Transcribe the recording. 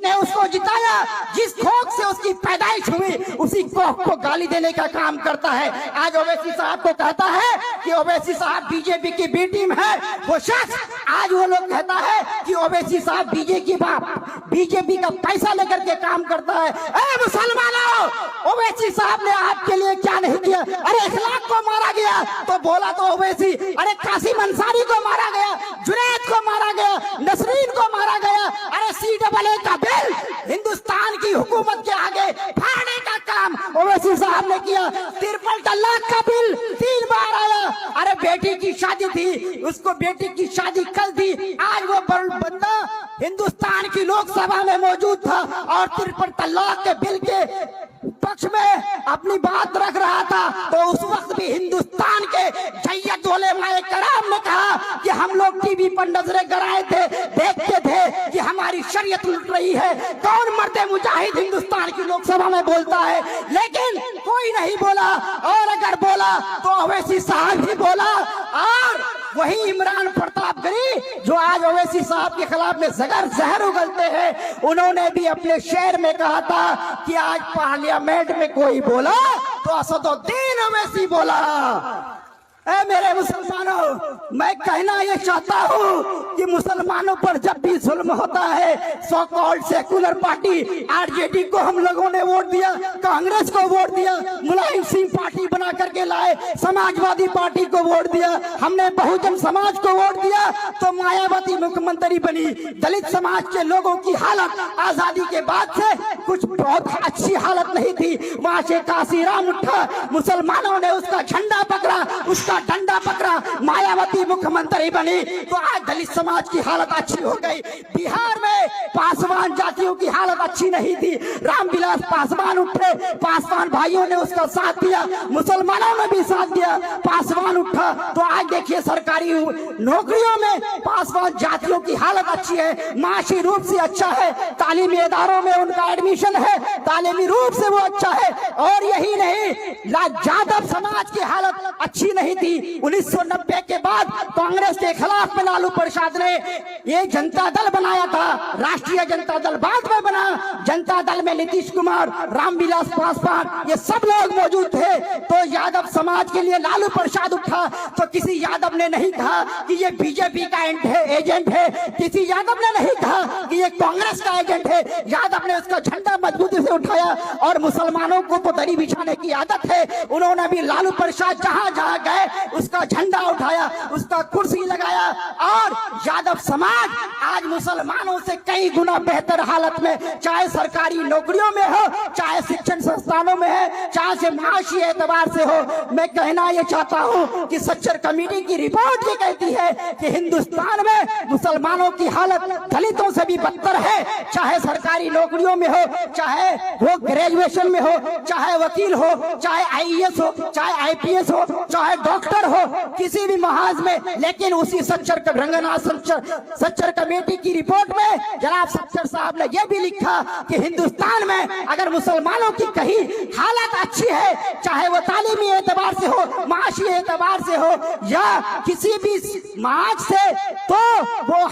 ने उसको जिताया, जिस खोख से उसकी पैदाइश हुई उसी खोख को गाली देने का काम करता है। आज ओवैसी साहब को कहता है कि ओवैसी साहब बीजेपी की बी टीम है, वो शख्स आज वो लोग कहता है कि ओवैसी साहब बीजेपी का पैसा लेकर के काम करता है। अरे मुसलमानों, ओवैसी साहब ने आपके लिए क्या नहीं किया? अरे इखलाक को मारा गया तो बोला तो ओवैसी, अरे कासिम अंसारी को मारा गया, जुनैद को मारा गया, नसरीन को मारा गया। अरे CAA का बिल हिंदुस्तान की हुकूमत के आगे फाड़ने का काम ओवैसी साहब ने किया। 53 तलाक का बिल 3 बार आया। अरे बेटी की शादी थी, उसको बेटी की शादी कल थी, आज वो बंदा हिंदुस्तान की लोकसभा में मौजूद था और 53 तलाक के बिल के पक्ष में अपनी बात रख रहा था। तो उस वक्त भी हिंदुस्तान के जय्यत उलेमाए कराम ने कहा कि हम लोग टीवी पर नजरें गड़ाए थे, देखते थे कि हमारी शरीयत लुट रही है। कौन मर्दे मुजाहिद हिंदुस्तान की लोकसभा में बोलता है? लेकिन कोई नहीं बोला, और अगर बोला तो ओवैसी साहब ही बोला। और वही इमरान प्रतापगढ़ी जो आज ओवैसी साहब के खिलाफ में जहर उगलते हैं, उन्होंने भी अपने शेर में कहा था कि आज पार्लियामेंट में कोई बोला तो असदुद्दीन ओवैसी बोला। ऐ मेरे मुसलमानों, मैं कहना ये चाहता हूँ कि मुसलमानों पर जब भी जुल्म होता है, so called secular party RJD को हम लोगों ने वोट दिया, कांग्रेस को वोट दिया, मुलायम सिंह पार्टी बना करके लाए, समाजवादी पार्टी को वोट दिया, हमने बहुजन समाज को वोट दिया तो मायावती मुख्यमंत्री बनी। दलित समाज के लोगों की हालत आजादी के बाद से कुछ बहुत अच्छी हालत नहीं थी। वहां से काशीराम उठा, मुसलमानों ने उसका झंडा पकड़ा, उसका डंडा पकड़ा, मायावती मुख्यमंत्री बनी तो आज दलित समाज की हालत अच्छी हो गई। बिहार में पासवान जातियों की हालत अच्छी नहीं थी, रामविलास पासवान उठे, पासवान भाइयों ने उसका साथ दिया, मुसलमानों ने भी साथ दिया, पासवान उठा तो आज देखिए सरकारी नौकरियों में पासवान जातियों की हालत अच्छी है, माशी रूप से अच्छा है, तालीमी इदारों में उनका एडमिशन है, तालीमी रूप से वो अच्छा है। और यही नहीं, यादव समाज की हालत अच्छी नहीं थी। 1990 के बाद कांग्रेस के खिलाफ में लालू प्रसाद ने ये जनता दल बनाया था, राष्ट्रीय जनता दल बाद में बना। जनता दल में नीतीश कुमार, रामविलास पासवान, ये सब लोग मौजूद थे। तो यादव समाज के लिए लालू प्रसाद उठा तो किसी यादव ने नहीं कहा कि ये बीजेपी का एजेंट है, किसी यादव ने नहीं कहा कि ये कांग्रेस का एजेंट है। यादव ने उसका झंडा मजबूती से उठाया और मुसलमानों को तो दरी बिछाने की आदत है, उन्होंने भी लालू प्रसाद जहां जहां गए उसका झंडा उठाया, उसका कुर्सी लगाया। और यादव समाज आज मुसलमानों से कई गुना बेहतर हालत में, चाहे सरकारी नौकरियों में हो, चाहे शिक्षण संस्थानों में है, चाहे से माशी एतबार से हो। मैं कहना यह चाहता हूं कि सच्चर कमेटी की रिपोर्ट ये कहती है कि हिंदुस्तान में मुसलमानों की हालत दलितों से भी बदतर है, चाहे सरकारी नौकरियों में हो, चाहे वो ग्रेजुएशन में हो, चाहे वकील हो, चाहे IAS हो, चाहे IPS हो, चाहे डॉक्टर हो, किसी भी महाज में। लेकिन उसी सच्चर कमेटी की रिपोर्ट में जनाब सच्चर साहब ने यह भी लिखा कि हिंदुस्तान में अगर मुसलमानों की कहीं हालत अच्छी है, चाहे वो तालीमी एतबार से हो, माशी एतबार से हो या किसी भी महाज से, तो वो